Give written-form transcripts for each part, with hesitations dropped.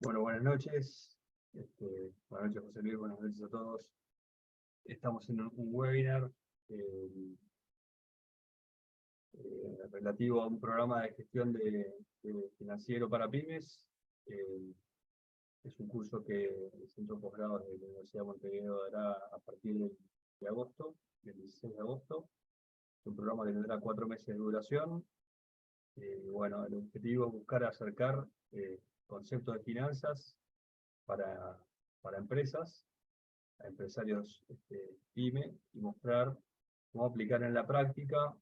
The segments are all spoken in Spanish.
Bueno, buenas noches. Buenas noches, José Luis, buenas noches a todos. Estamos en un webinar relativo a un programa de gestión de financiero para pymes. Es un curso que el Centro de Posgrado de la Universidad de Montevideo dará a partir de agosto, del 16 de agosto. Es un programa que tendrá 4 meses de duración. Bueno, el objetivo es buscar acercar conceptos de finanzas para empresas, a empresarios pyme, y mostrar cómo aplicar en la práctica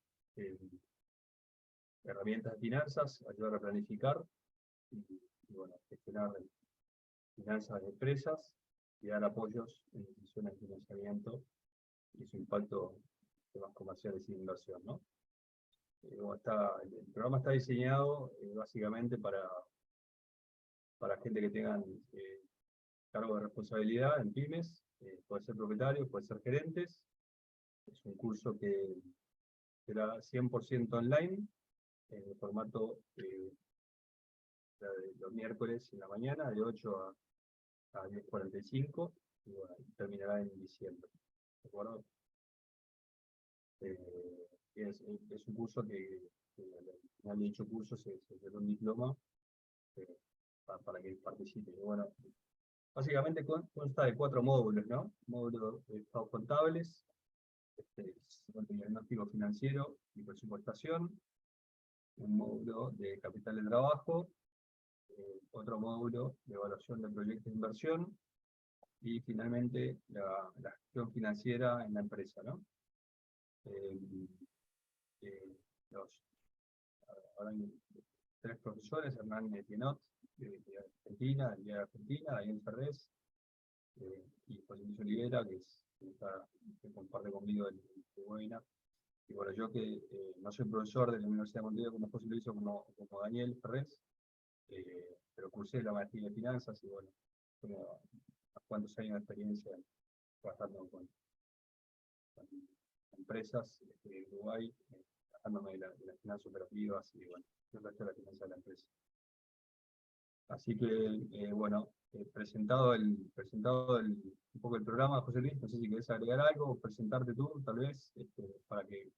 herramientas de finanzas, ayudar a planificar y bueno, gestionar finanzas de empresas y dar apoyos en decisiones de financiamiento y su impacto en temas comerciales y de inversión, ¿no? Bueno, el programa está diseñado básicamente para gente que tengan cargo de responsabilidad en pymes, puede ser propietarios, puede ser gerentes. Es un curso que será 100% online, en el formato de los miércoles en la mañana, de 8 a 10:45, y bueno, terminará en diciembre. ¿De acuerdo? Es un curso que al final de dicho curso se da un diploma para que participe. Y bueno, básicamente consta de 4 módulos, ¿no? Módulo de estados contables, diagnóstico financiero y presupuestación, un módulo de capital de trabajo, otro módulo de evaluación de proyectos de inversión, y finalmente la gestión financiera en la empresa, ¿no? Eh, eh, Ahora hay 3 profesores: Hernán Etienot, de Argentina, de Argentina, Daniel Ferrés, y José Luis Olivera, que comparte conmigo el webinar. Y bueno, yo que no soy profesor de la Universidad de Montevideo como José Luis o como Daniel Ferrés, pero cursé la maestría de finanzas y bueno, tengo unos cuantos años de experiencia trabajando con empresas de Uruguay, trabajándome de las finanzas operativas y bueno, el resto de la finanza de la empresa. Así que, bueno, presentado un poco el programa, José Luis, no sé si querés agregar algo o presentarte tú, tal vez, para que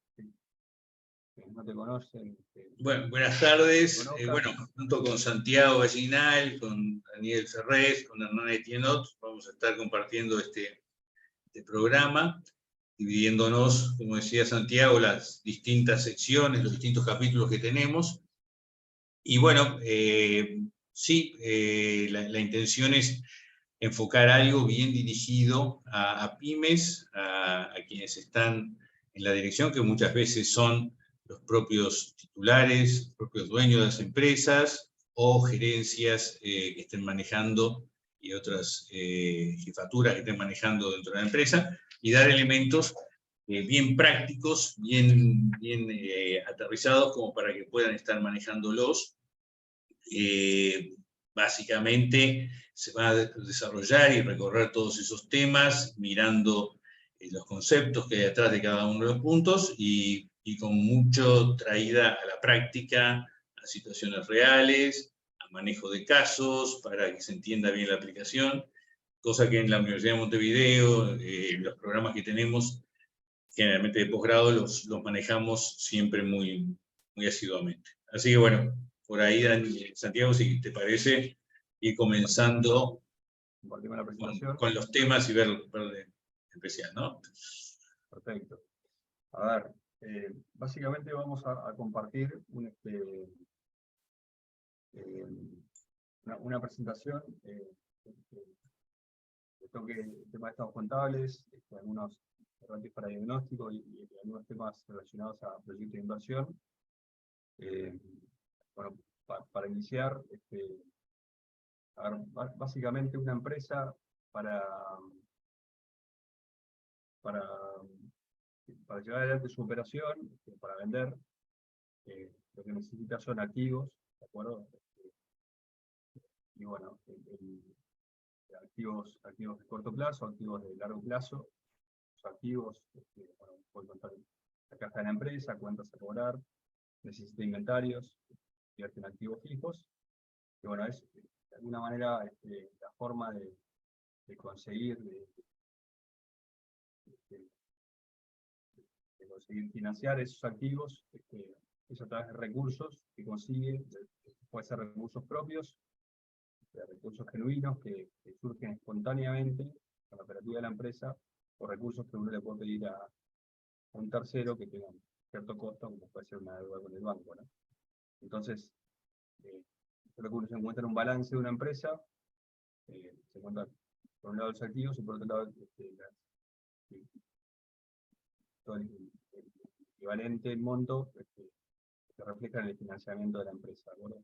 no te conocen. Bueno, buenas tardes. Conozcan. Bueno, junto con Santiago Gallinal, con Daniel Ferrés, con Hernán Etienot, vamos a estar compartiendo este programa, dividiéndonos, como decía Santiago, las distintas secciones, los distintos capítulos que tenemos. Y bueno, sí, la intención es enfocar algo bien dirigido a pymes, a quienes están en la dirección, que muchas veces son los propios titulares, los propios dueños de las empresas o gerencias que estén manejando y otras jefaturas que estén manejando dentro de la empresa, y dar elementos bien prácticos, bien aterrizados, como para que puedan estar manejándolos. Básicamente se van a desarrollar y recorrer todos esos temas mirando los conceptos que hay detrás de cada uno de los puntos y con mucho traída a la práctica, a situaciones reales, a manejo de casos, para que se entienda bien la aplicación, cosa que en la Universidad de Montevideo, los programas que tenemos, generalmente de posgrado, los manejamos siempre muy asiduamente. Así que bueno, por ahí, Santiago, si te parece, ir comenzando con los temas y ver especial, ¿no? Perfecto. A ver, básicamente vamos a compartir una presentación que toque el tema de estados contables, algunos herramientas para diagnóstico y algunos temas relacionados a proyectos de inversión. Bueno, para iniciar, a ver, básicamente una empresa para llevar adelante su operación, para vender, lo que necesita son activos, ¿de acuerdo? Y bueno, activos de corto plazo, activos de largo plazo. Los activos, bueno, pueden contar la caja de la empresa, cuentas a cobrar, necesita inventarios, invierte en activos fijos. Y bueno, de alguna manera la forma de conseguir de conseguir financiar esos activos es a través de recursos que consigue, puede ser recursos propios, de recursos genuinos que surgen espontáneamente con la operativa de la empresa, o recursos que uno le puede pedir a un tercero que tenga un cierto costo, como puede ser una deuda con el banco, ¿no? Entonces, creo que uno se encuentra en un balance de una empresa, se encuentra por un lado los activos y por otro lado todo el equivalente, el monto, que refleja en el financiamiento de la empresa, ¿de acuerdo?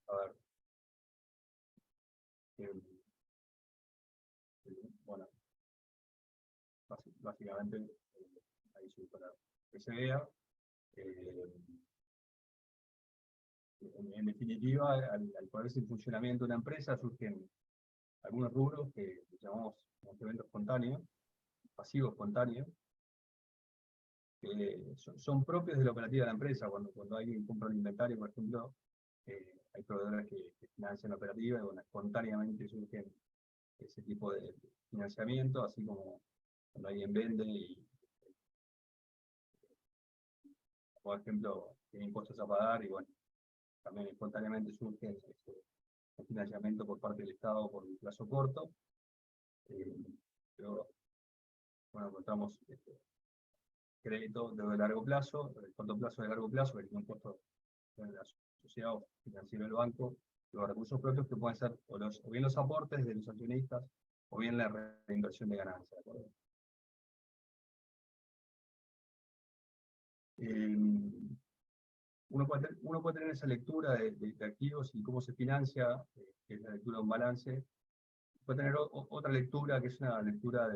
A ver. Bueno, básicamente, ahí sí, para que se vea. En definitiva, al ponerse en funcionamiento de una empresa, surgen algunos rubros que llamamos evento espontáneo, pasivo espontáneo, que son propios de la operativa de la empresa. Cuando alguien compra un inventario, por ejemplo, hay proveedores que financian la operativa y bueno, espontáneamente surgen ese tipo de financiamiento, así como cuando alguien vende y, por ejemplo, tiene impuestos a pagar y bueno, también espontáneamente surge el financiamiento por parte del Estado por un plazo corto. Pero, bueno, encontramos crédito de largo plazo, de corto plazo, de largo plazo, que tiene un costo en la sociedad o financiero del banco, los recursos propios que pueden ser o bien los aportes de los accionistas, o bien la reinversión de ganancias. Uno puede tener esa lectura de activos y cómo se financia, que es la lectura de un balance. Puede tener otra lectura, que es una lectura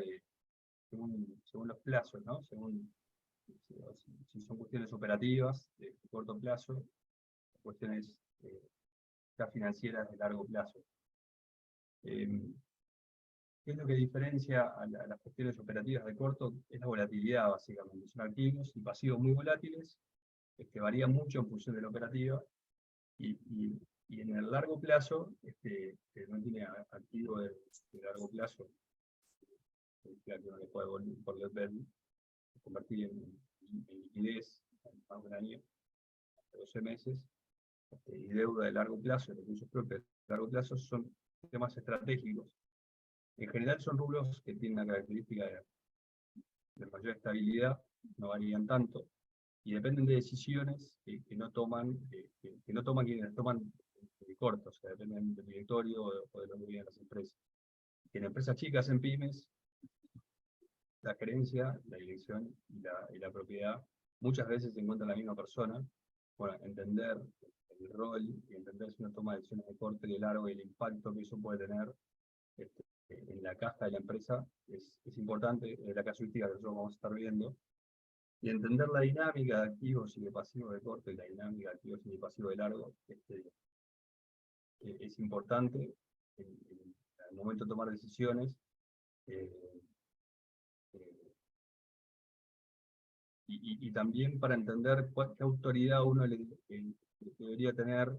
según los plazos, ¿no? Según si son cuestiones operativas de corto plazo, cuestiones ya financieras de largo plazo. ¿Qué es lo que diferencia a las cuestiones operativas de corto? Es la volatilidad, básicamente. Son activos y pasivos muy volátiles, que varían mucho en función de la operativa, y en el largo plazo, que no tiene activo de largo plazo, que uno le puede volver convertir en liquidez en más de un año, 12 meses, y deuda de largo plazo, recursos propios de largo plazo, son temas estratégicos. En general son rubros que tienen una característica de mayor estabilidad, no varían tanto, y dependen de decisiones que no toman quienes toman cortos, o sea, dependen del directorio o de los que vienen las empresas. En empresas chicas, en pymes, la gerencia, la dirección y la propiedad muchas veces se encuentran la misma persona. Bueno, entender el rol y entender si uno toma decisiones de corto y de largo y el impacto que eso puede tener en la caja de la empresa es importante, es la casuística que nosotros vamos a estar viendo. Y entender la dinámica de activos y de pasivos de corto y la dinámica de activos y de pasivos de largo es importante en el momento de tomar decisiones. Y también para entender qué autoridad uno debería tener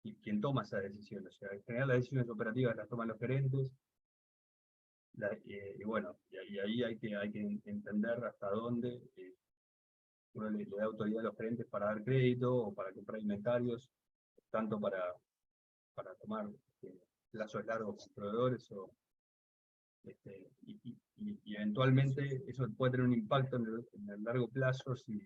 y quien toma esas decisiones. O sea, en general las decisiones operativas las toman los gerentes, y bueno, y ahí hay que entender hasta dónde uno le da autoridad a los gerentes para dar crédito o para comprar inventarios, tanto para tomar plazos largos con proveedores, y eventualmente eso puede tener un impacto en el largo plazo si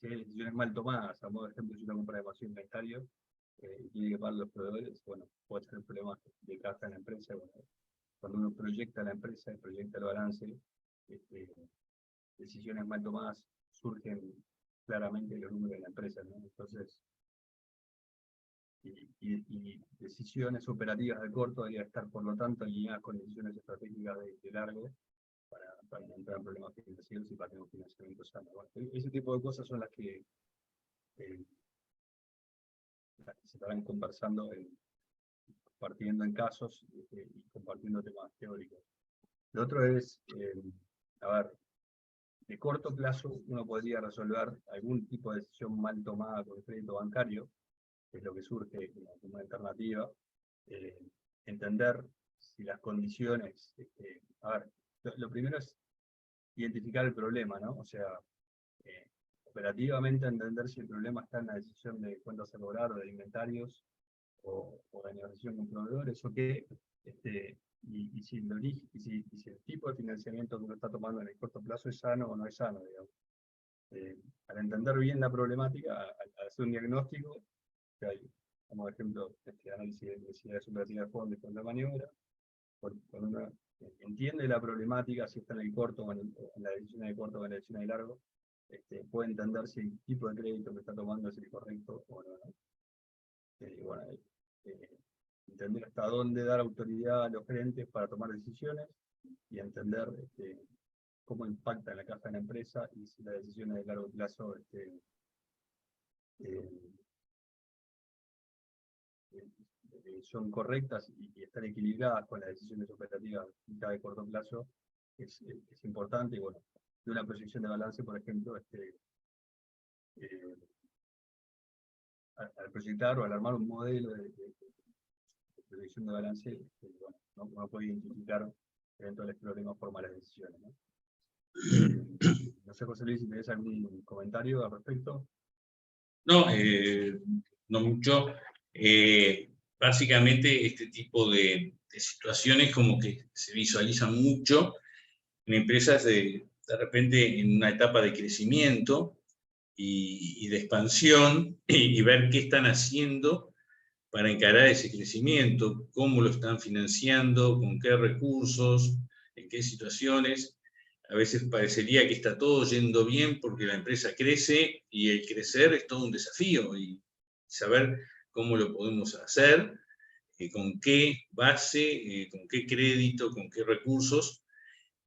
hay decisiones mal tomadas. A modo de ejemplo, si uno compra demasiado inventario y tiene que pagar los proveedores, bueno, puede tener problemas de caja en la empresa. Bueno, cuando uno proyecta la empresa, proyecta el balance, decisiones mal tomadas surgen claramente en los números de la empresa, ¿no? Entonces, y decisiones operativas de corto deberían estar, por lo tanto, alineadas con decisiones estratégicas de largo, para no entrar en problemas financieros y para tener un financiamiento sano. Bueno, ese tipo de cosas son las que se estarán conversando, compartiendo en casos y compartiendo temas teóricos. Lo otro es, a ver, de corto plazo uno podría resolver algún tipo de decisión mal tomada con el crédito bancario, que es lo que surge como una alternativa, entender si las condiciones, a ver, lo primero es identificar el problema, ¿no? O sea, operativamente entender si el problema está en la decisión de cuántos a cobrar, o de inventarios, o de negociación con proveedores, o qué, y si el tipo de financiamiento que uno está tomando en el corto plazo es sano o no es sano, digamos. Al entender bien la problemática, al hacer un diagnóstico, que hay, como por ejemplo, análisis de necesidades operativas de fondo y fondo de maniobra, cuando uno entiende la problemática, si está en el corto o en la decisión de corto o en la decisión de largo, puede entender si el tipo de crédito que está tomando es el correcto o no, ¿no? Bueno, entender hasta dónde dar autoridad a los gerentes para tomar decisiones, y entender cómo impacta en la caja de la empresa, y si las decisiones de largo plazo son correctas y están equilibradas con las decisiones operativas de corto plazo, es importante. Y bueno, de una proyección de balance, por ejemplo, al proyectar o al armar un modelo de proyección de balance, bueno, uno puede identificar eventuales problemas por malas decisiones, ¿no? No sé, José Luis, si tenés algún comentario al respecto. No, no mucho. Básicamente este tipo de situaciones como que se visualizan mucho en empresas de repente en una etapa de crecimiento y de expansión, y ver qué están haciendo para encarar ese crecimiento, cómo lo están financiando, con qué recursos, en qué situaciones. A veces parecería que está todo yendo bien porque la empresa crece, y el crecer es todo un desafío, y saber cómo lo podemos hacer, con qué base, con qué crédito, con qué recursos.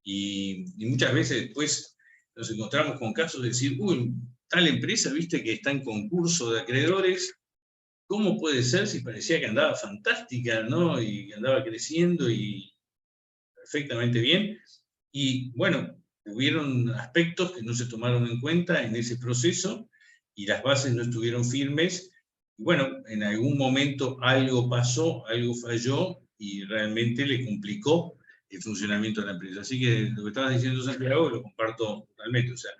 Y muchas veces después nos encontramos con casos de decir, uy, tal empresa, viste que está en concurso de acreedores, ¿cómo puede ser si parecía que andaba fantástica, ¿no? Y que andaba creciendo y perfectamente bien? Y bueno, hubieron aspectos que no se tomaron en cuenta en ese proceso, y las bases no estuvieron firmes. Y bueno, en algún momento algo pasó, algo falló, y realmente le complicó el funcionamiento de la empresa. Así que lo que estabas diciendo, Santiago, lo comparto totalmente. O sea,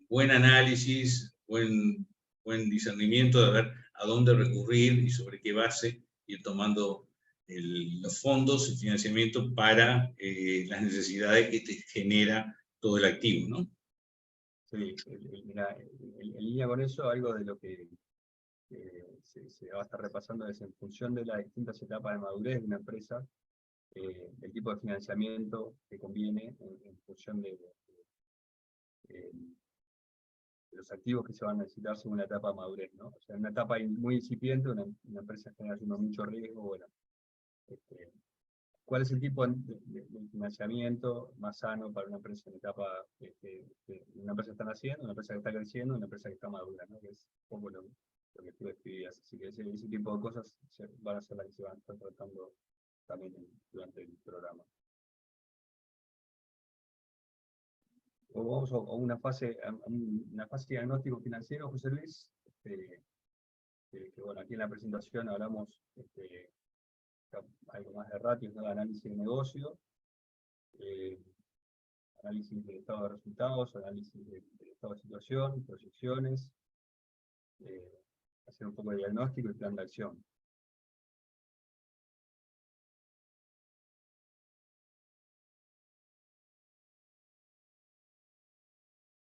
buen análisis, buen discernimiento de ver a dónde recurrir y sobre qué base ir tomando los fondos, el financiamiento para las necesidades que te genera todo el activo, ¿no? Sí, mira, en línea con eso, algo de lo que se va a estar repasando es, en función de las distintas etapas de madurez de una empresa, el tipo de financiamiento que conviene en función de los activos que se van a necesitar según la etapa de madurez, ¿no? O sea, en una etapa muy incipiente, una empresa genera mucho riesgo, bueno, ¿cuál es el tipo de financiamiento más sano para una empresa en etapa, una empresa que está naciendo, una empresa que está creciendo, una empresa que está madura, ¿no? Que es un poco lo que tú describías. Así que ese tipo de cosas van a ser las que se van a estar tratando también durante el programa. O vamos a una fase de diagnóstico financiero, José Luis, que bueno, aquí en la presentación hablamos algo más de ratios, ¿no? De análisis de negocio, análisis del estado de resultados, análisis del estado de situación, proyecciones, hacer un poco de diagnóstico y plan de acción.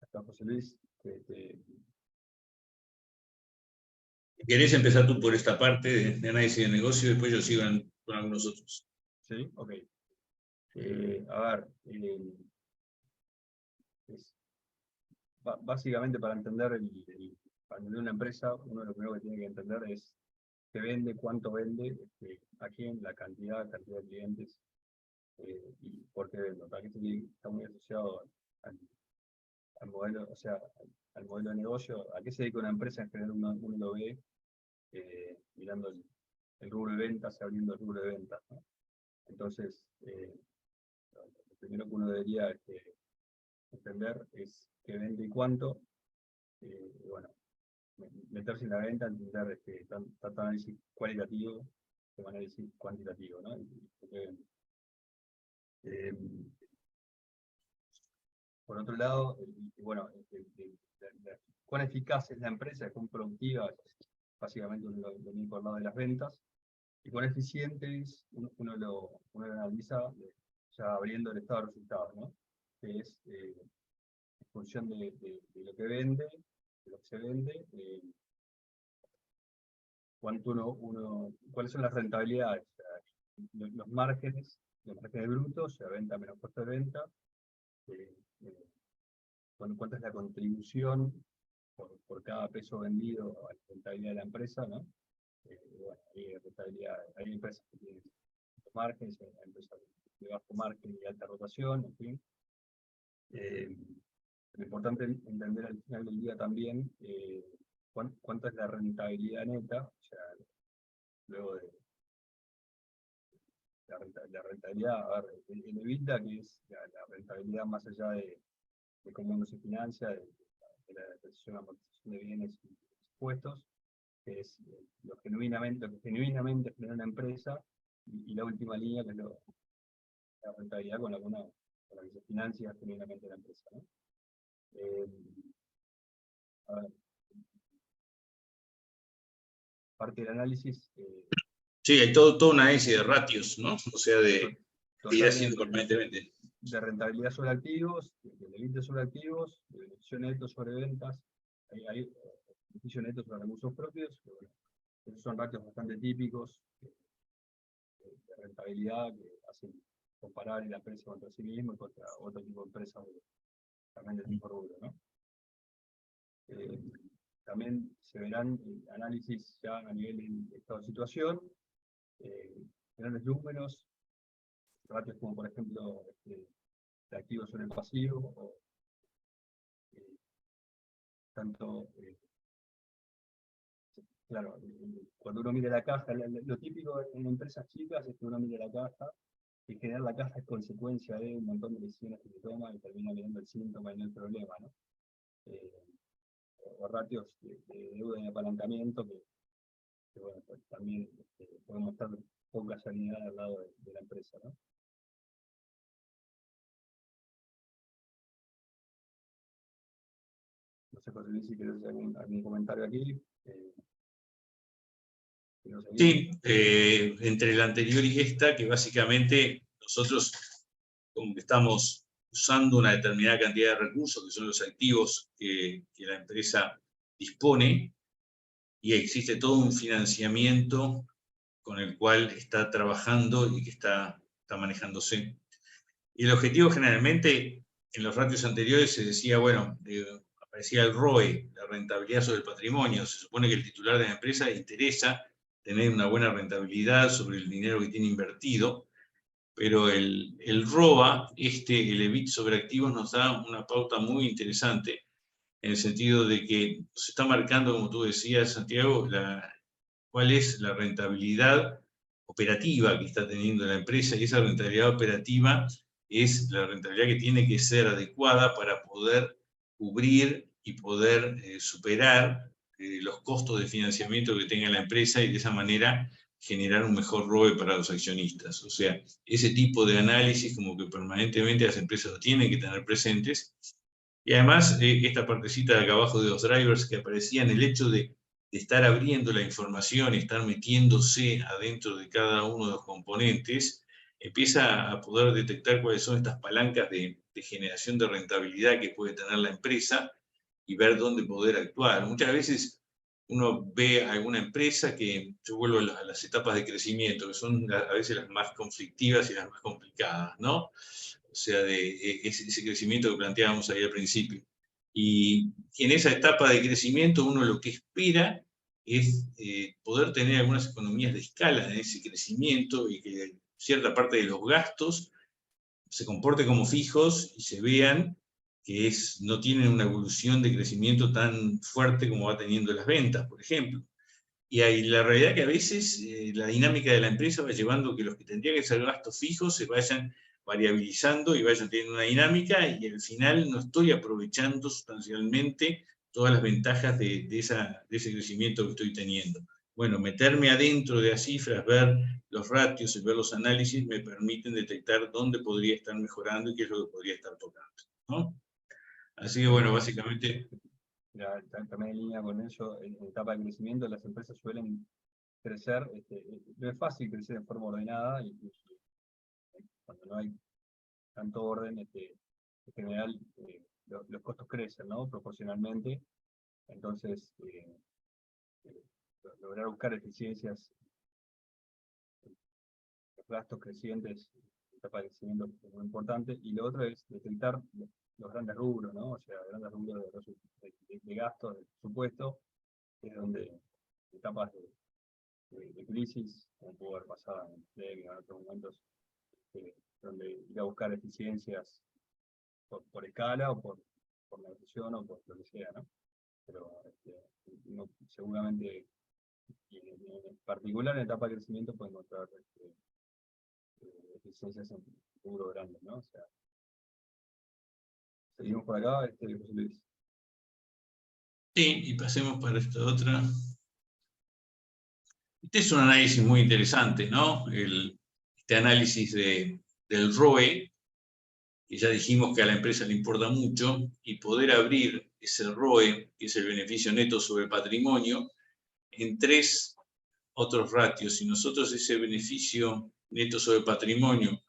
Acá, José Luis, ¿Querés empezar tú por esta parte de análisis de negocio y después yo sigo con algunos otros? ¿sí? Ok. A ver, básicamente para entender una empresa, uno de lo primero que tiene que entender es qué vende, cuánto vende, a quién, la cantidad de clientes, y por qué vende. Para que está muy asociado al modelo, o sea, al modelo de negocio, a qué se dedica una empresa. En general uno lo ve mirando el rubro de ventas, abriendo el rubro de ventas, ¿no? Entonces, lo primero que uno debería entender es qué vende y cuánto, bueno, meterse en la venta, entender tanto análisis cualitativo como análisis cuantitativo, ¿no? Por otro lado, bueno, cuán eficaz es la empresa, cuán productiva, básicamente uno lo mide por el lado de las ventas, y cuán eficiente es, uno lo analiza ya abriendo el estado de resultados, ¿no? Que es en función de lo que vende, de lo que se vende, cuáles son las rentabilidades, o sea, los márgenes brutos, o sea, venta menos costo de venta, cuánta es la contribución por cada peso vendido a la rentabilidad de la empresa, ¿no? Bueno, hay empresas que tienen márgenes, hay empresas de bajo margen y alta rotación, en fin. Lo importante es entender al final del día también cuánta es la rentabilidad neta, o sea, luego de la rentabilidad, a ver, el EBITDA, que es la rentabilidad más allá de cómo uno se financia, de la depreciación, amortización de bienes y impuestos, que es lo que genuinamente genera una empresa, y la última línea, que es la rentabilidad con la que se financia genuinamente la empresa, ¿no? A ver, parte del análisis... sí, hay todo un análisis de ratios, ¿no? O sea, de ir haciendo permanentemente. De rentabilidad sobre activos, de EBITDA sobre activos, de beneficio neto sobre ventas, hay beneficio neto sobre recursos propios, pero bueno, esos son ratios bastante típicos de rentabilidad que hacen comparar la empresa contra sí mismo y contra otro tipo de empresas también del mismo rubro, ¿no? También se verán análisis ya a nivel de estado de situación, grandes números, ratios como por ejemplo de activos sobre el pasivo, o tanto, claro, cuando uno mira la caja, lo típico en empresas chicas es que uno mire la caja, y en general la caja es consecuencia de un montón de decisiones que se toman y termina viendo el síntoma y no el problema, ¿no? O ratios de deuda y apalancamiento que bueno, pues también podemos estar con casualidad al lado de la empresa, ¿no? No sé, José Luis, si quieres hacer algún comentario aquí. Sí, entre la anterior y esta, que básicamente nosotros como que estamos usando una determinada cantidad de recursos, que son los activos que la empresa dispone, y existe todo un financiamiento con el cual está trabajando y que está manejándose. Y el objetivo generalmente, en los ratios anteriores se decía, bueno, aparecía el ROE, la rentabilidad sobre el patrimonio. Se supone que el titular de la empresa le interesa tener una buena rentabilidad sobre el dinero que tiene invertido, pero el ROA, el EBIT sobre activos, nos da una pauta muy interesante, en el sentido de que se está marcando, como tú decías, Santiago, cuál es la rentabilidad operativa que está teniendo la empresa, y esa rentabilidad operativa es la rentabilidad que tiene que ser adecuada para poder cubrir y poder superar los costos de financiamiento que tenga la empresa, y de esa manera generar un mejor ROE para los accionistas. O sea, ese tipo de análisis como que permanentemente las empresas lo tienen que tener presentes. Y además, esta partecita de acá abajo de los drivers que aparecían, el hecho de estar abriendo la información y estar metiéndose adentro de cada uno de los componentes, empieza a poder detectar cuáles son estas palancas de generación de rentabilidad que puede tener la empresa y ver dónde poder actuar. Muchas veces uno ve a alguna empresa que, yo vuelvo a las etapas de crecimiento, que son a veces las más conflictivas y las más complicadas, ¿no? O sea, de ese crecimiento que planteábamos ahí al principio. Y en esa etapa de crecimiento uno lo que espera es poder tener algunas economías de escala en ese crecimiento, y que cierta parte de los gastos se comporte como fijos y se vean que no tienen una evolución de crecimiento tan fuerte como va teniendo las ventas, por ejemplo. Y hay la realidad que a veces la dinámica de la empresa va llevando que los que tendrían que ser gastos fijos se vayan variabilizando y vayan teniendo una dinámica, y al final no estoy aprovechando sustancialmente todas las ventajas de ese crecimiento que estoy teniendo. Bueno, meterme adentro de las cifras, ver los ratios y ver los análisis me permiten detectar dónde podría estar mejorando y qué es lo que podría estar tocando, ¿no? Así que bueno, básicamente... También en línea con eso, en etapa de crecimiento, las empresas suelen crecer, no es fácil crecer de forma ordenada, incluso cuando no hay tanto orden, en general los costos crecen, ¿no? Proporcionalmente. Entonces, lograr buscar eficiencias, los gastos crecientes, en etapa de crecimiento es muy importante. Y lo otro es detectar los grandes rubros, ¿no? O sea, grandes rubros de gastos, de presupuesto, que es donde etapas de crisis, como pudo haber pasado en Play, en otros momentos, donde ir a buscar eficiencias por escala o por negociación o por lo que sea, ¿no? Pero uno seguramente, y en particular en etapa de crecimiento, puede encontrar eficiencias en rubros grandes, ¿no? O sea, seguimos por acá, José Luis. Sí, y pasemos para esta otra. Este es un análisis muy interesante, ¿no? Este análisis del ROE, que ya dijimos que a la empresa le importa mucho, y poder abrir ese ROE, que es el beneficio neto sobre patrimonio, en 3 otros ratios. Si nosotros ese beneficio neto sobre patrimonio,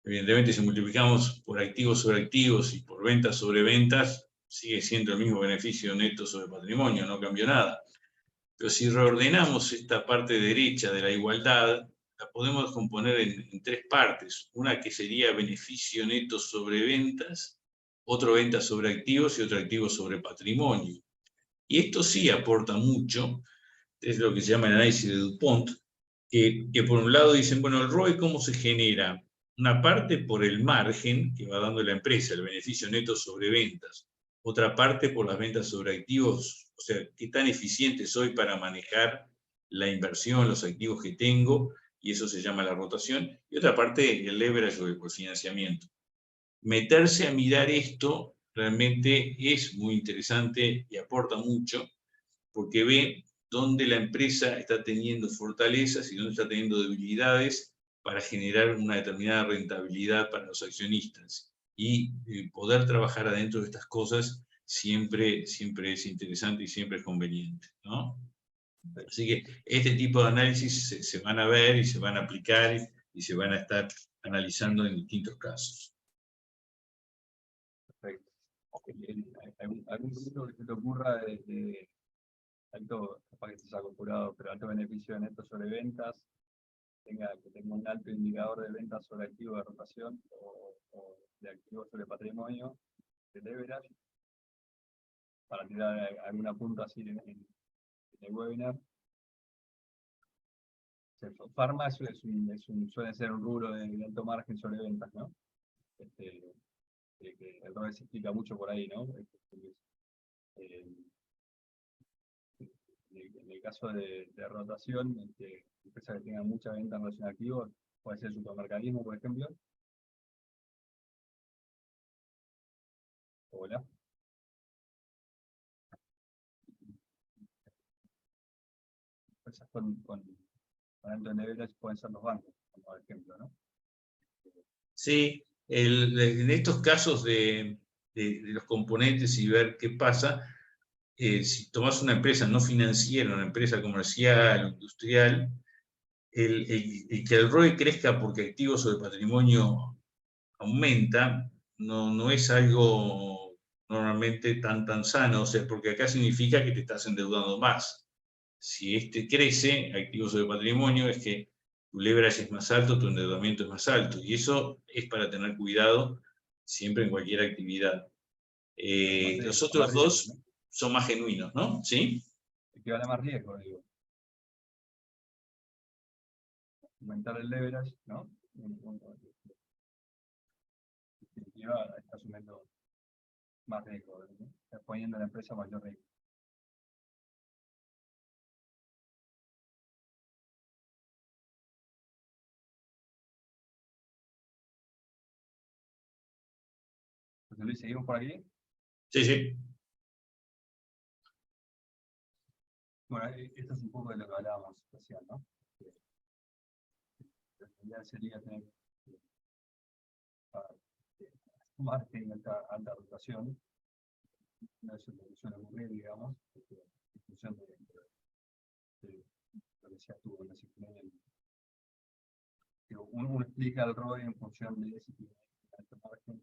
evidentemente si multiplicamos por activos sobre activos y por ventas sobre ventas, sigue siendo el mismo beneficio neto sobre patrimonio, no cambió nada. Pero si reordenamos esta parte derecha de la igualdad, la podemos componer en 3 partes. Una que sería beneficio neto sobre ventas, otro ventas sobre activos y otro activos sobre patrimonio. Y esto sí aporta mucho, es lo que se llama el análisis de DuPont, que por un lado dicen, bueno, el ROE, ¿cómo se genera? Una parte por el margen que va dando la empresa, el beneficio neto sobre ventas. Otra parte por las ventas sobre activos, o sea, qué tan eficiente soy para manejar la inversión, los activos que tengo, y eso se llama la rotación. Y otra parte, el leverage o el financiamiento. Meterse a mirar esto realmente es muy interesante y aporta mucho, porque ve dónde la empresa está teniendo fortalezas y dónde está teniendo debilidades para generar una determinada rentabilidad para los accionistas. Y poder trabajar adentro de estas cosas siempre es interesante y siempre es conveniente, ¿no? Así que este tipo de análisis se van a ver y se van a aplicar y se van a estar analizando en distintos casos. Perfecto. ¿Algún número que se te ocurra de alto, capaz que estés acostumbrado, pero alto beneficio neto sobre ventas, que tenga un alto indicador de ventas sobre activo de rotación o de activo sobre patrimonio, de leverage, para tirar alguna punta así en el webinar? Pharma suele ser un rubro de alto margen sobre ventas, ¿no? Que el ROE se explica mucho por ahí, ¿no? En el caso de rotación, empresas que tengan mucha venta en relación a activos, puede ser el supermercadismo, por ejemplo. Hola. Empresas con alto leverage pueden ser los bancos, como ejemplo, ¿no? Sí, en estos casos de los componentes y ver qué pasa, si tomas una empresa no financiera, una empresa comercial, industrial, el que el ROE crezca porque activos sobre patrimonio aumenta, no es algo normalmente tan sano, o sea, porque acá significa que te estás endeudando más. Si este crece, activos sobre patrimonio, es que tu leverage es más alto, tu endeudamiento es más alto, y eso es para tener cuidado siempre en cualquier actividad. Los otros riesgo, dos ¿no? son más genuinos, ¿no? ¿Sí? Equivale a más riesgo, digo. Aumentar el leverage, ¿no? Está asumiendo más riesgo, ¿no? Está poniendo a la empresa mayor riesgo. José Luis, ¿seguimos por aquí? Sí, sí. Bueno, esto es un poco de lo que hablábamos recién, ¿no? La idea sería tener margen y alta rotación. No es lo que suele ocurrir, digamos, en función de lo que sea tú en la psicología. Uno explica el ROI en función de si tiene alto margen,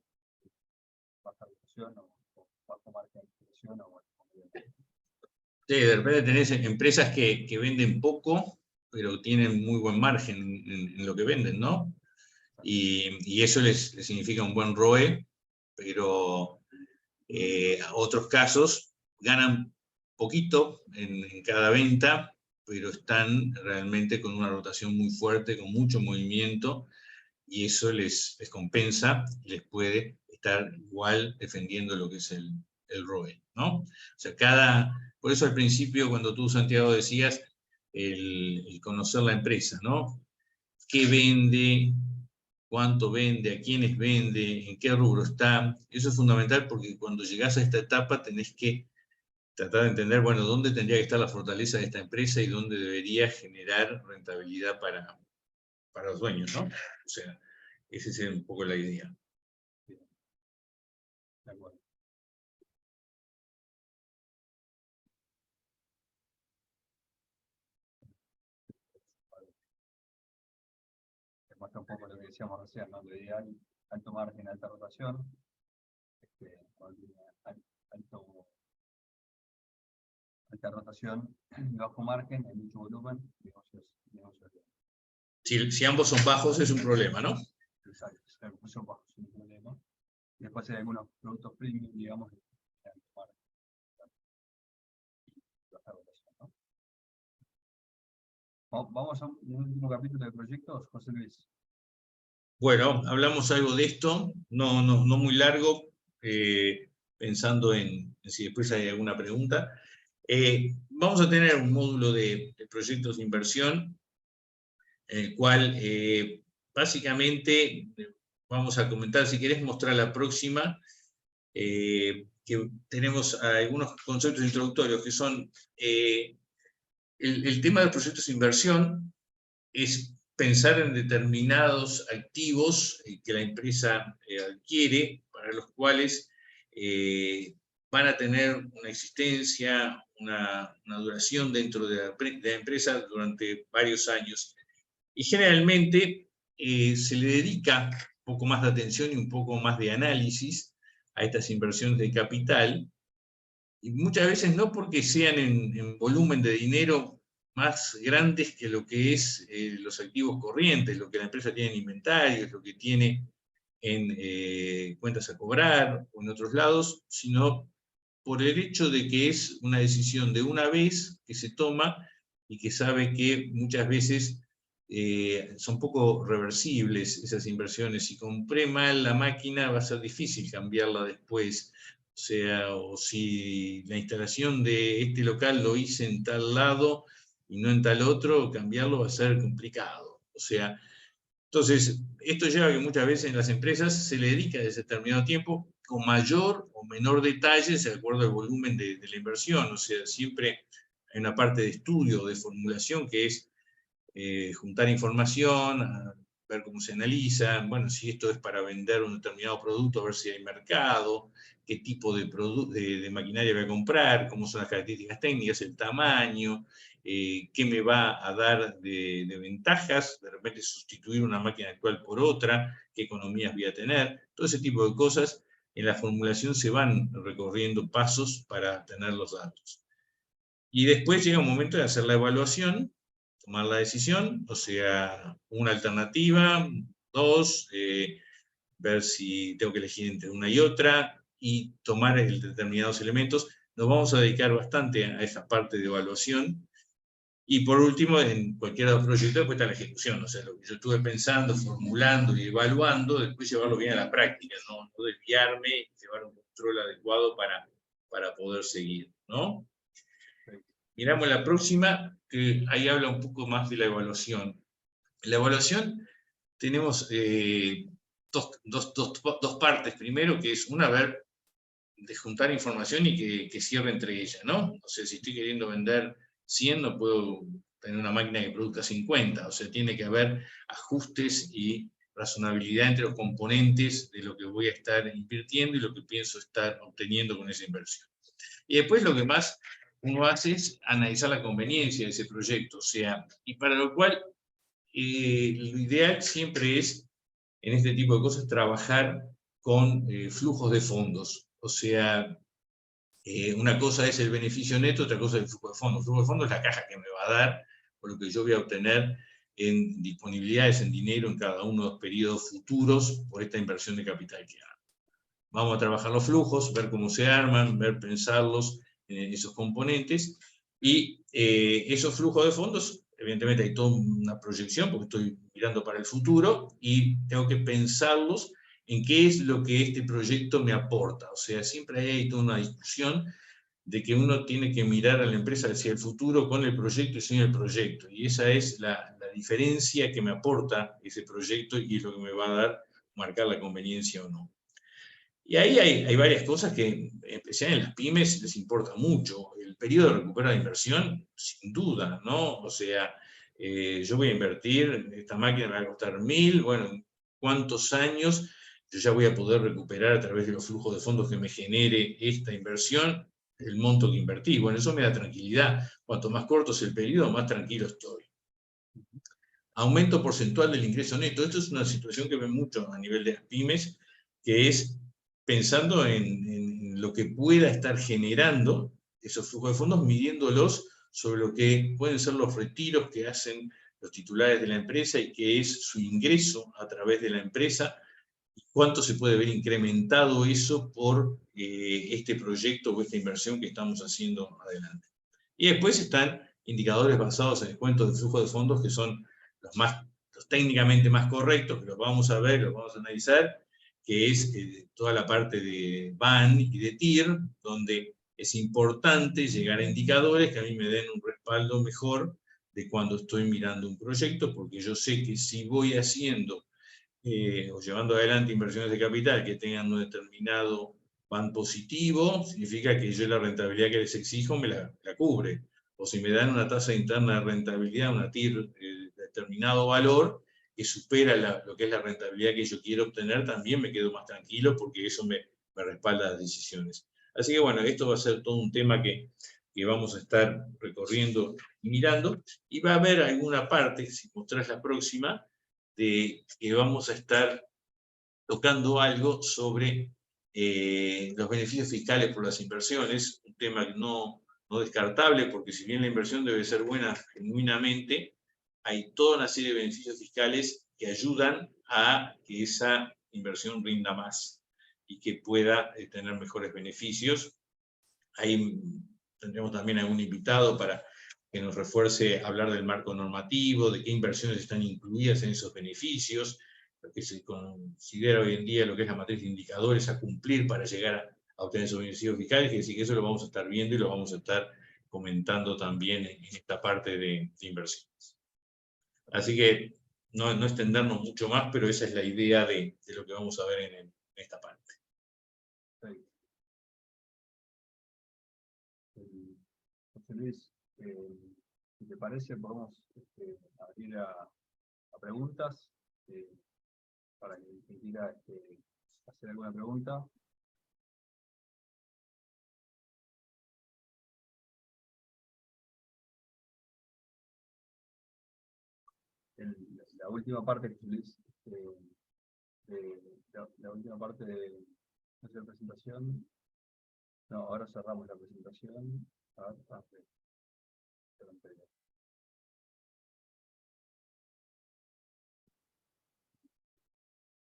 baja rotación o bajo margen de rotación o Sí, de repente tenés empresas que venden poco, pero tienen muy buen margen en lo que venden, ¿no? Y eso les significa un buen ROE, pero otros casos ganan poquito en cada venta, pero están realmente con una rotación muy fuerte, con mucho movimiento, y eso les compensa y les puede estar igual defendiendo lo que es el ROE, ¿no? O sea, por eso al principio, cuando tú, Santiago, decías el conocer la empresa, ¿no? ¿Qué vende? ¿Cuánto vende? ¿A quiénes vende? ¿En qué rubro está? Eso es fundamental porque cuando llegás a esta etapa tenés que tratar de entender, bueno, dónde tendría que estar la fortaleza de esta empresa y dónde debería generar rentabilidad para los dueños, ¿no? O sea, esa es un poco la idea. de acuerdo. Muestra un poco lo que decíamos recién, ¿no? Lo ideal, alto margen, alta rotación, alta rotación y bajo margen, hay mucho volumen, negocios Si ambos son bajos es un problema, ¿no? exacto, son bajos, sin problema. Y después hay algunos productos premium, digamos, de alto margen, baja rotación, ¿no? Vamos a un último capítulo de proyectos, José Luis. Bueno, hablamos algo de esto, no muy largo, pensando en si después hay alguna pregunta. Vamos a tener un módulo de proyectos de inversión, en el cual básicamente vamos a comentar, si querés mostrar la próxima, que tenemos algunos conceptos introductorios que son el tema de proyectos de inversión es pensar en determinados activos que la empresa adquiere, para los cuales van a tener una existencia, una duración dentro de la empresa durante varios años. Y generalmente se le dedica un poco más de atención y un poco más de análisis a estas inversiones de capital, y muchas veces no porque sean en volumen de dinero más grandes que lo que es los activos corrientes, lo que la empresa tiene en inventarios, lo que tiene en cuentas a cobrar o en otros lados, sino por el hecho de que es una decisión de una vez que se toma y que sabe que muchas veces son poco reversibles esas inversiones. Si compré mal la máquina va a ser difícil cambiarla después. O sea, o si la instalación de este local lo hice en tal lado y no en tal otro, cambiarlo va a ser complicado. O sea, entonces, esto lleva a que muchas veces en las empresas se le dedica determinado tiempo con mayor o menor detalle de acuerdo al volumen de la inversión. O sea, siempre hay una parte de estudio, de formulación, que es juntar información, ver cómo se analiza, bueno, si esto es para vender un determinado producto, a ver si hay mercado, qué tipo de maquinaria voy a comprar, cómo son las características técnicas, el tamaño, qué me va a dar de ventajas, de repente sustituir una máquina actual por otra, qué economías voy a tener, todo ese tipo de cosas. En la formulación se van recorriendo pasos para tener los datos. Y después llega un momento de hacer la evaluación, tomar la decisión, o sea, una alternativa, dos, ver si tengo que elegir entre una y otra y tomar determinados elementos. Nos vamos a dedicar bastante a esa parte de evaluación. Y por último, en cualquier proyecto después está la ejecución, o sea, lo que yo estuve pensando, formulando y evaluando, después llevarlo bien a la práctica, no desviarme y llevar un control adecuado para poder seguir, ¿no? Miramos la próxima, que ahí habla un poco más de la evaluación. En la evaluación tenemos dos partes. Primero, que es una, ver de juntar información y que cierre entre ellas, ¿no? O sea, si estoy queriendo vender 100, no puedo tener una máquina que produzca 50. O sea, tiene que haber ajustes y razonabilidad entre los componentes de lo que voy a estar invirtiendo y lo que pienso estar obteniendo con esa inversión. Y después lo que más uno hace es analizar la conveniencia de ese proyecto, o sea, y para lo cual lo ideal siempre es, en este tipo de cosas, trabajar con flujos de fondos. O sea, una cosa es el beneficio neto, otra cosa es el flujo de fondos. El flujo de fondos es la caja que me va a dar, por lo que yo voy a obtener en disponibilidades en dinero en cada uno de los periodos futuros por esta inversión de capital que hago. Vamos a trabajar los flujos, ver cómo se arman, pensarlos en esos componentes, y esos flujos de fondos, evidentemente hay toda una proyección, porque estoy mirando para el futuro, y tengo que pensarlos en qué es lo que este proyecto me aporta. O sea, siempre hay toda una discusión de que uno tiene que mirar a la empresa hacia el futuro con el proyecto y sin el proyecto, y esa es la diferencia que me aporta ese proyecto y es lo que me va a dar, marcar la conveniencia o no. Y ahí hay varias cosas que, especialmente en las pymes, les importa mucho. El periodo de recuperación de inversión, sin duda, ¿no? O sea, yo voy a invertir, esta máquina me va a costar 1.000, bueno, ¿en cuántos años yo ya voy a poder recuperar a través de los flujos de fondos que me genere esta inversión el monto que invertí? Bueno, eso me da tranquilidad. Cuanto más corto es el periodo, más tranquilo estoy. Aumento porcentual del ingreso neto. Esto es una situación que ven mucho a nivel de las pymes, que es pensando en lo que pueda estar generando esos flujos de fondos, midiéndolos sobre lo que pueden ser los retiros que hacen los titulares de la empresa y que es su ingreso a través de la empresa, y cuánto se puede ver incrementado eso por este proyecto o esta inversión que estamos haciendo adelante. Y después están indicadores basados en descuentos de flujo de fondos, que son los técnicamente más correctos, que los vamos a ver, los vamos a analizar, que es toda la parte de BAN y de TIR, donde es importante llegar a indicadores que a mí me den un respaldo mejor de cuando estoy mirando un proyecto, porque yo sé que si voy haciendo o llevando adelante inversiones de capital que tengan un determinado BAN positivo, significa que yo la rentabilidad que les exijo me la cubre. O si me dan una tasa interna de rentabilidad, una TIR de determinado valor, que supera lo que es la rentabilidad que yo quiero obtener, también me quedo más tranquilo porque eso me respalda las decisiones. Así que bueno, esto va a ser todo un tema que vamos a estar recorriendo y mirando, y va a haber alguna parte, si mostrás la próxima, de que vamos a estar tocando algo sobre los beneficios fiscales por las inversiones, un tema no descartable, porque si bien la inversión debe ser buena genuinamente, hay toda una serie de beneficios fiscales que ayudan a que esa inversión rinda más y que pueda tener mejores beneficios. Ahí tendremos también algún invitado para que nos refuerce hablar del marco normativo, de qué inversiones están incluidas en esos beneficios, lo que se considera hoy en día lo que es la matriz de indicadores a cumplir para llegar a obtener esos beneficios fiscales, y así que eso lo vamos a estar viendo y lo vamos a estar comentando también en esta parte de inversiones. Así que no extendernos mucho más, pero esa es la idea de lo que vamos a ver en esta parte. José Luis, si te parece, podemos abrir a preguntas para quien quiera hacer alguna pregunta. La última parte, José Luis, la última parte de nuestra presentación. No, ahora cerramos la presentación.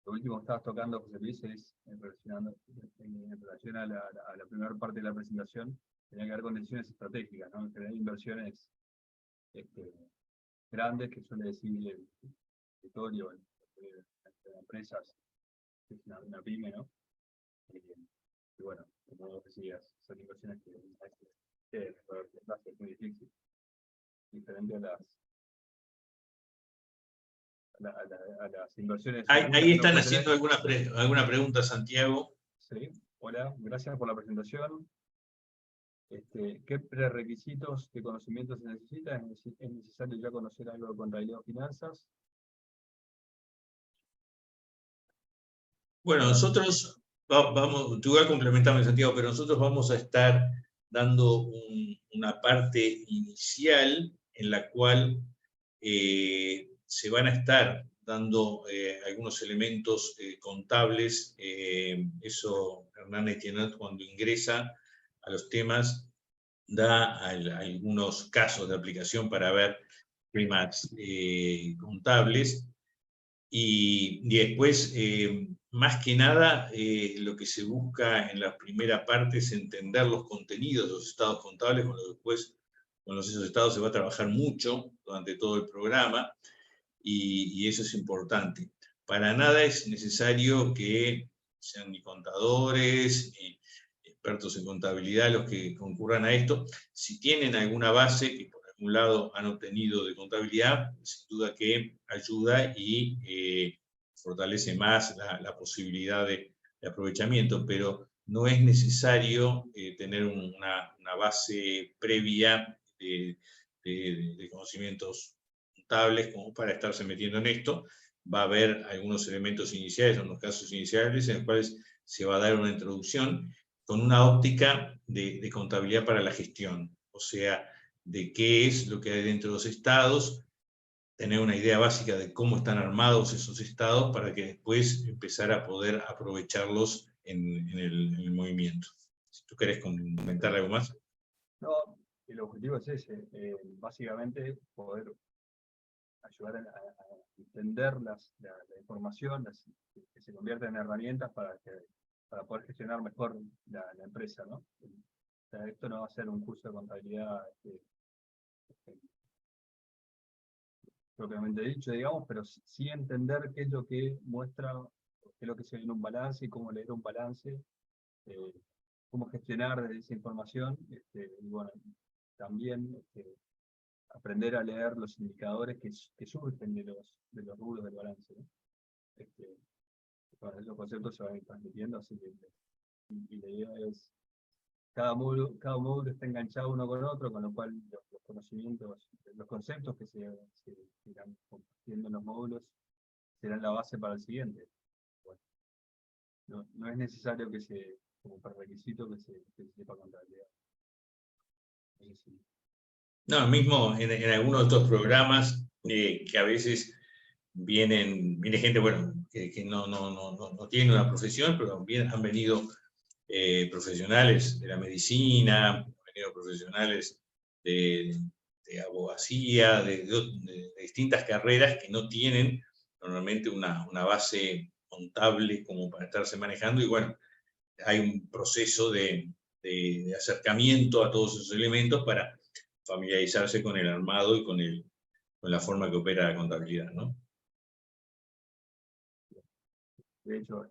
Lo último que estabas tocando, José Luis, es en relación a la primera parte de la presentación, tenía que ver con decisiones estratégicas, ¿no? En general, inversiones grandes, que suele decir el escritorio de empresas, que es una pyme, ¿no? Y bueno, como vos decías, son inversiones que es muy difícil, diferente a a las inversiones Ahí ocultas que uno están puede haciendo tener. alguna pregunta, Santiago. Sí, hola, gracias por la presentación. ¿Qué prerequisitos de conocimiento se necesita? ¿Es necesario ya conocer algo de contabilidad o finanzas? Bueno, nosotros vamos, te voy a complementar, Santiago, pero nosotros vamos a estar dando una parte inicial en la cual se van a estar dando algunos elementos contables. Eso Hernán Etienne, cuando ingresa a los temas, da algunos casos de aplicación para ver temas contables. Y después, más que nada, lo que se busca en la primera parte es entender los contenidos de los estados contables, con lo que después con esos estados se va a trabajar mucho durante todo el programa, y eso es importante. Para nada es necesario que sean ni contadores, ni expertos en contabilidad los que concurran a esto. Si tienen alguna base que por algún lado han obtenido de contabilidad, sin duda que ayuda y fortalece más la posibilidad de aprovechamiento, pero no es necesario tener una base previa de conocimientos contables como para estarse metiendo en esto. Va a haber algunos elementos iniciales, unos casos iniciales en los cuales se va a dar una introducción con una óptica de contabilidad para la gestión, o sea, de qué es lo que hay dentro de los estados, tener una idea básica de cómo están armados esos estados para que después empezar a poder aprovecharlos en el movimiento. Si tú querés comentar algo más. No, el objetivo es ese, básicamente poder ayudar a entender la información, que se convierta en herramientas para poder gestionar mejor la empresa, ¿no? O sea, esto no va a ser un curso de contabilidad propiamente dicho, digamos, pero sí entender qué es lo que muestra, qué es lo que se ve en un balance y cómo leer un balance, eh, cómo gestionar desde esa información, y bueno, también aprender a leer los indicadores que surgen de los rubros del balance, ¿no? Bueno, esos conceptos se van a ir transmitiendo, así que y la idea es cada módulo está enganchado uno con otro, con lo cual los conocimientos, los conceptos que se irán compartiendo en los módulos serán la base para el siguiente. Bueno, no es necesario como prerequisito que se sepa contabilidad. No, mismo en algunos de estos programas que a veces viene gente, bueno, que no tiene una profesión, pero han venido profesionales de la medicina, han venido profesionales de abogacía, de distintas carreras que no tienen normalmente una base contable como para estarse manejando, y bueno, hay un proceso de acercamiento a todos esos elementos para familiarizarse con el armado y con la forma que opera la contabilidad, ¿no? De hecho,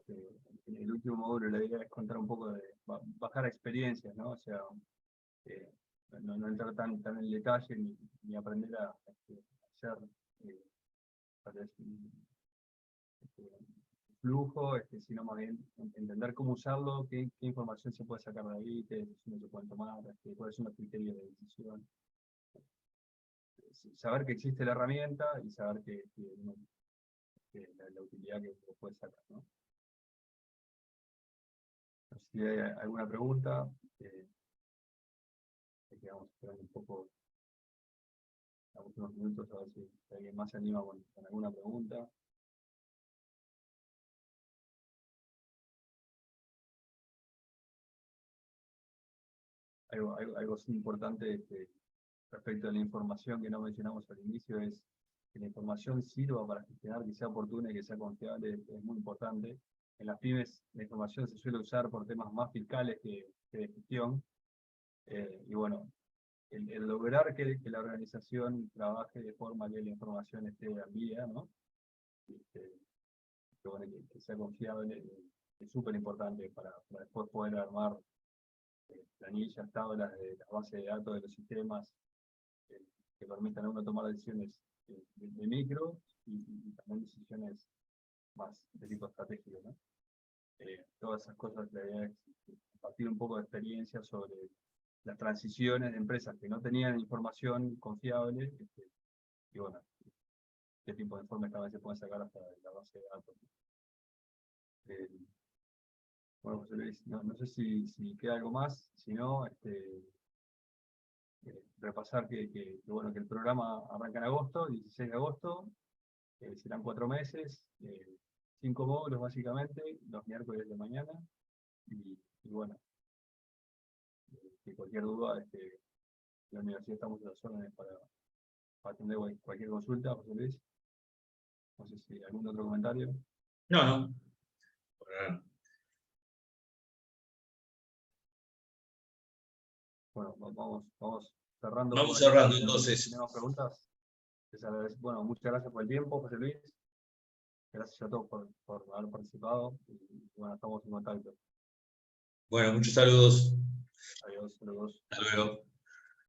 en el último módulo la idea es contar un poco de bajar experiencias, ¿no? O sea, no entrar tan en el detalle ni aprender a hacer tal vez flujo, sino más bien entender cómo usarlo, qué información se puede sacar de ahí, qué decisiones se pueden tomar, cuáles son los criterios de decisión. Saber que existe la herramienta y saber que la utilidad que puede sacar, ¿no? Si hay alguna pregunta, vamos esperando un poco, damos unos minutos a ver si alguien más se anima con alguna pregunta. Algo importante respecto a la información que no mencionamos al inicio es que la información sirva para gestionar, que sea oportuna y que sea confiable, es muy importante. En las pymes la información se suele usar por temas más fiscales que de gestión, y bueno, el lograr que la organización trabaje de forma que la información esté al día, ¿no? Que sea confiable, es súper importante para después poder armar planillas, tablas de las bases de datos de los sistemas, que permitan a uno tomar decisiones de micro y también decisiones más de tipo estratégico, ¿no? Todas esas cosas le había compartido un poco de experiencia sobre las transiciones de empresas que no tenían información confiable, y bueno, qué tipo de informes cada vez se pueden sacar hasta la base de datos. Bueno, José Luis, no sé si queda algo más, si no, repasar bueno, que el programa arranca en agosto, 16 de agosto, serán 4 meses, 5 módulos básicamente, los miércoles de mañana, y bueno, que cualquier duda, en la universidad estamos a las órdenes para atender cualquier consulta, José Luis. No sé si algún otro comentario. No. Por ahora no. Bueno, vamos cerrando. Vamos cerrando Si entonces. tenemos preguntas, les agradezco. Bueno, muchas gracias por el tiempo, José Luis. Gracias a todos por haber participado. Y bueno, estamos en contacto. Bueno, muchos saludos. Adiós, saludos. Hasta luego.